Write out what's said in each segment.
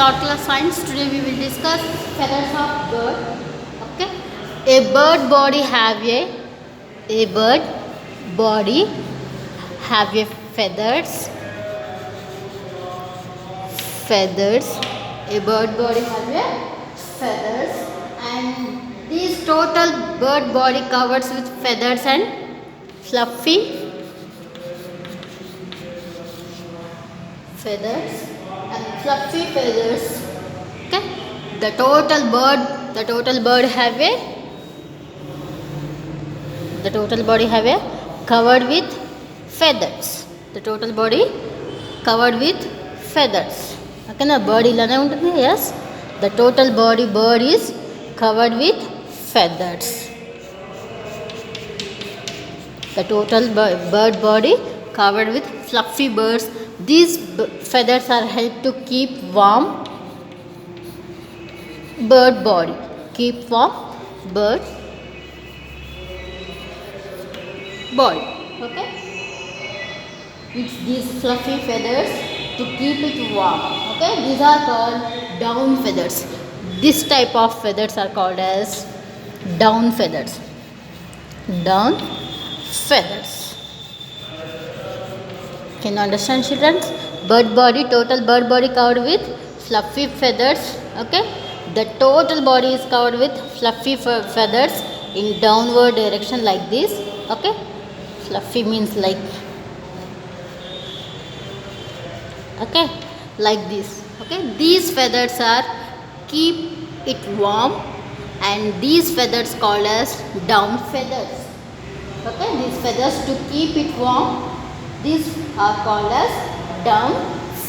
third class science. Today we will discuss feathers of bird. Okay, a bird body have a bird body have a feathers. A bird body have a feathers, and this total bird body covers with feathers and fluffy feathers. Okay, the total bird have a covered with feathers. The total body covered with feathers. Okay, na bird ilane untundi. Yes, the total bird is covered with feathers. The total bird body covered with fluffy birds. These feathers are helped to keep warm bird body. Okay, it's these fluffy feathers to keep it warm. Okay, these are called down feathers. This type of feathers are called as down feathers. Can you understand, children? Total bird body covered with fluffy feathers. Okay, the total body is covered with fluffy feathers in downward direction like this. Okay, fluffy means like this. Okay, these feathers are keep it warm, and these feathers called as down feathers. Okay, these feathers to keep it warm, these are called as down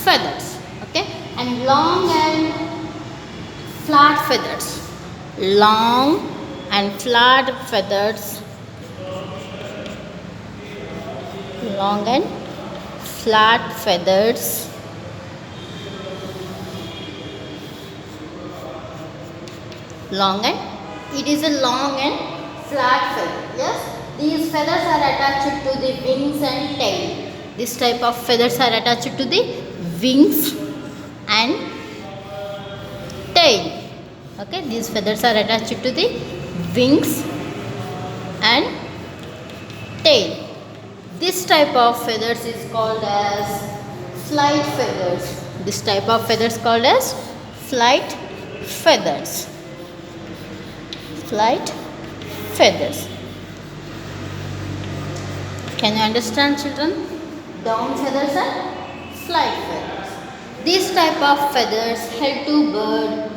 feathers. Okay, and long and flat feathers. Long and flat feathers it is a long and flat feather. Yes, these feathers are attached to the wings and tail. This type of feathers are attached to the wings and tail. Okay, these feathers are attached to the wings and tail. This type of feathers is called as flight feathers. Can you understand, children? Down feathers and flight feathers. This type of feathers help to bird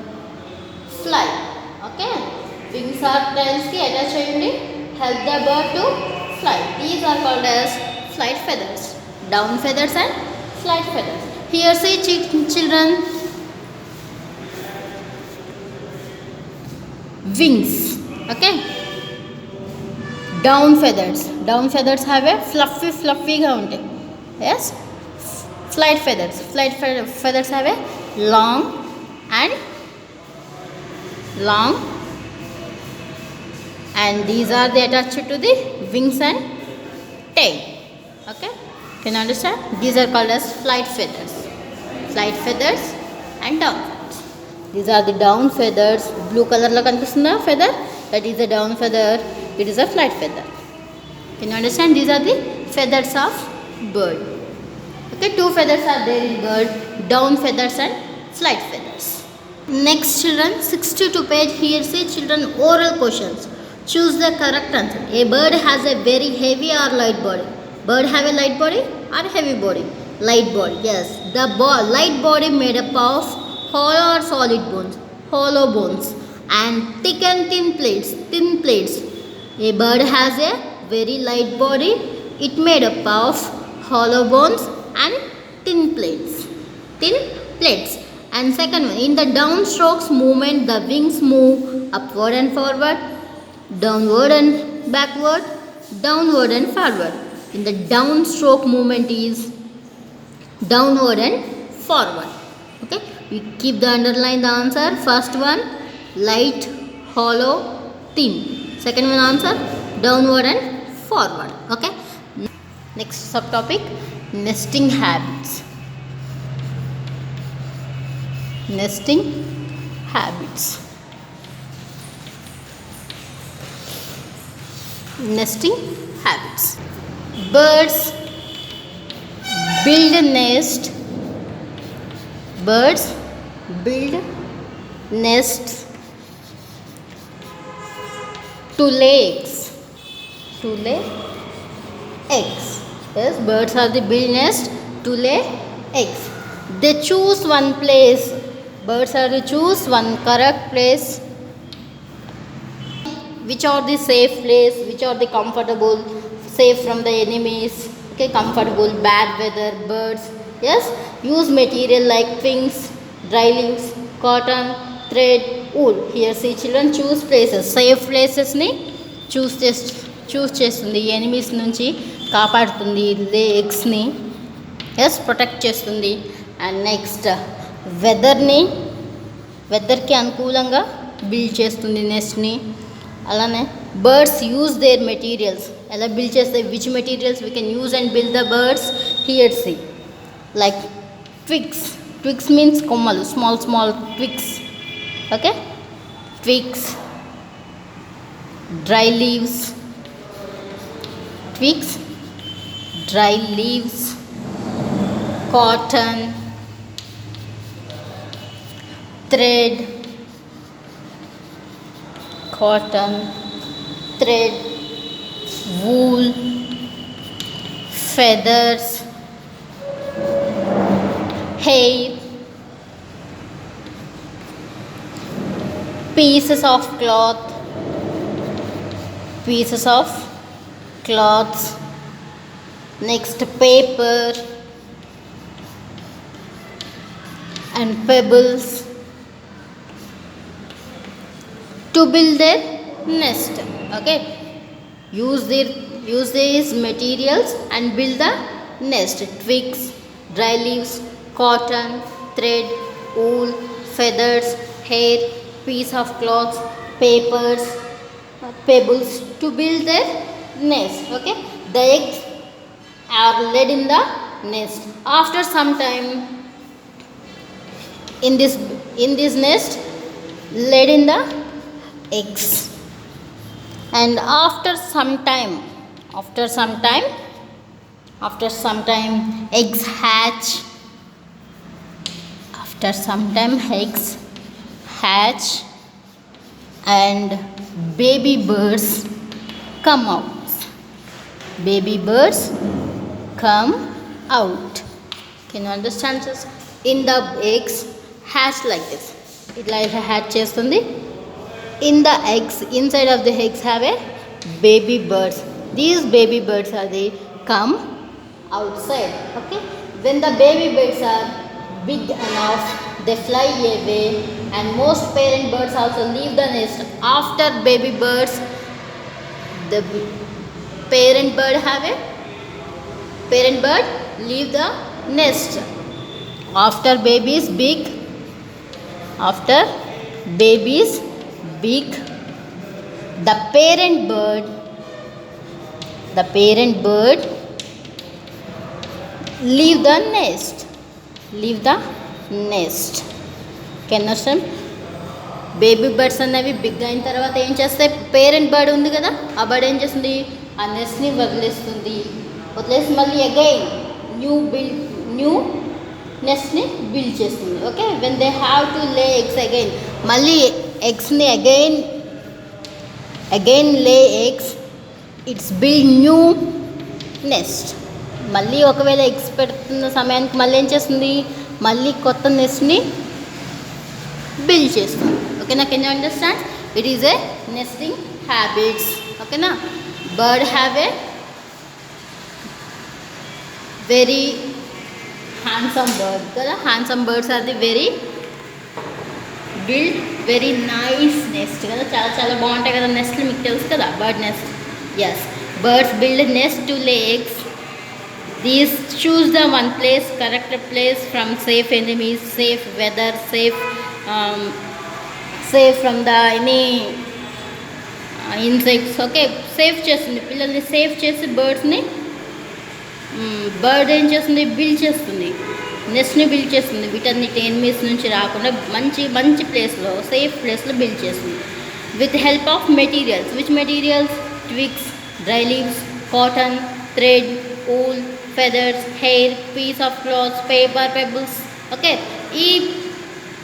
fly. Okay, wings or tails ki attach ayundi help the bird to fly. These are called as flight feathers. Down feathers and flight feathers. Here see, children, wings. Okay, down feathers have a fluffy ga untayi. Yes, flight feathers have a long and these are they attached to the wings and tail. Okay, can you understand? These are called as flight feathers and down feathers. These are the down feathers. Blue color lo kanipistunda feather, that is a down feather. It is a flight feather. Can you understand? These are the feathers of bird. Okay, two feathers are there in bird, down feathers and flight feathers. Next, children, 62 page. Here see, children, oral questions. Choose the correct answer. A bird has a very heavy or light body. Bird have a light body or heavy body? Light body. Yes, the light body made up of hollow or solid bones? Hollow bones. And thick and thin plates. A bird has a very light body. It made up of hollow bones and thin plates. And second one, in the downstrokes movement, the wings move upward and forward, downward and backward, downward and forward. In the downstroke movement is downward and forward. Okay, we keep the underline the answer. First one, light, hollow, thin. Second one answer, downward and forward. Okay, next subtopic, nesting habits. Nesting habits. Nesting habits. Birds build a nest. Birds build nests to lay eggs. To lay eggs. Yes, birds are the build nest to lay eggs. They choose one place. Birds are to choose one correct place. Which are the safe place? Which are the comfortable, safe from the enemies? Okay, comfortable, bad weather, birds. Yes, use material like twigs, dry leaves, cotton, thread, wool. Here see children choose places. Safe places ni choose చేస్తుంది. Enemies నుంచి కాపాడుతుంది. ఎగ్స్ని ఎస్ protect చేస్తుంది. And next వెదర్కి అనుకూలంగా build చేస్తుంది నెస్ట్ని. అలానే బర్డ్స్ యూజ్ దేర్ మెటీరియల్స్. ఎలా బిల్డ్ చేస్తాయి? Which materials we can use and build the birds? Here see like twigs means కొమ్మలు, small twigs. Okay, twigs, dry leaves, twigs, dry leaves, cotton, thread, wool, feathers, hair, pieces of cloths, next paper and pebbles to build their nest. Okay, use these materials and build the nest. Twigs, dry leaves, cotton, thread, wool, feathers, hair, piece of cloth, papers, pebbles to build their nest. Okay, the eggs are laid in the nest. After some time in this nest laid in the eggs, and after some time eggs hatch. Eggs hatch and baby birds come out. Can you understand this? In the eggs hatch like this. It like a hatch చేస్తుంది. In the eggs, inside of the eggs have a baby birds. These baby birds are they come outside. Okay, when the baby birds are big enough, they fly away, and most parent birds also leave the nest. After baby birds, the parent bird leave the nest. After babies big, the parent bird leave the nest. Can you understand? Baby birds అనేవి big అయిన తర్వాత ఏం చేస్తాయి? Parent bird ఉంది కదా, ఆ bird ఏం చేస్తుంది? ఆ నెస్ట్ని వదిలేసి మళ్ళీ అగైన్ న్యూ నెస్ట్ని బిల్డ్ చేస్తుంది. Okay, when they have to lay eggs again, మళ్ళీ ఎగ్స్ని again lay eggs, its build new nest. మళ్ళీ ఒకవేళ ఎగ్స్ పెడుతున్న సమయానికి మళ్ళీ ఏం చేస్తుంది? మళ్ళీ కొత్త నెస్ట్ని బిల్డ్ చేస్తుంది. ఓకేనా? Can you understand? It is a nesting habits. ఓకేనా? Bird have a very handsome bird కదా. Handsome birds are the build very nice nest కదా. చాలా బాగుంటాయి కదా నెస్ట్లు, మీకు తెలుసు కదా bird nest. Yes, birds build nest to lay eggs. These choose the one place, correct place from safe enemies, safe weather, safe from the any insects. Okay, safe చేస్తుంది పిల్లల్ని, సేఫ్ చేసి బర్డ్స్ని బర్డ్ ఏం చేస్తుంది? బిల్డ్ చేస్తుంది. నెస్ట్ని build చేస్తుంది. వీటన్నిటి enemies నుంచి రాకుండా మంచి మంచి ప్లేస్లో, సేఫ్ ప్లేస్లో బిల్డ్ చేస్తుంది. With help of materials. Which materials? Twigs, dry leaves, cotton, thread, wool, feathers, hair, piece of cloth, paper, pebbles. Okay, ఈ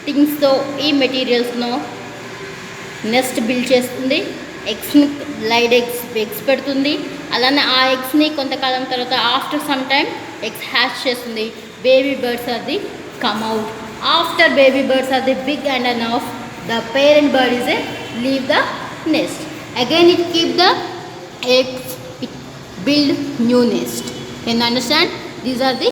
థింగ్స్తో, ఈ మెటీరియల్స్ను నెస్ట్ బిల్డ్ చేస్తుంది. ఎగ్స్ని, లైడ్ ఎగ్స్ పెడుతుంది. అలానే ఆ ఎగ్స్ని కొంతకాలం తర్వాత after some time eggs hatch చేస్తుంది. Baby birds are the come out. After baby birds are the big and enough, the parent bird is a leave the nest. Again it keep the eggs, it build new nest. Can you understand? These are the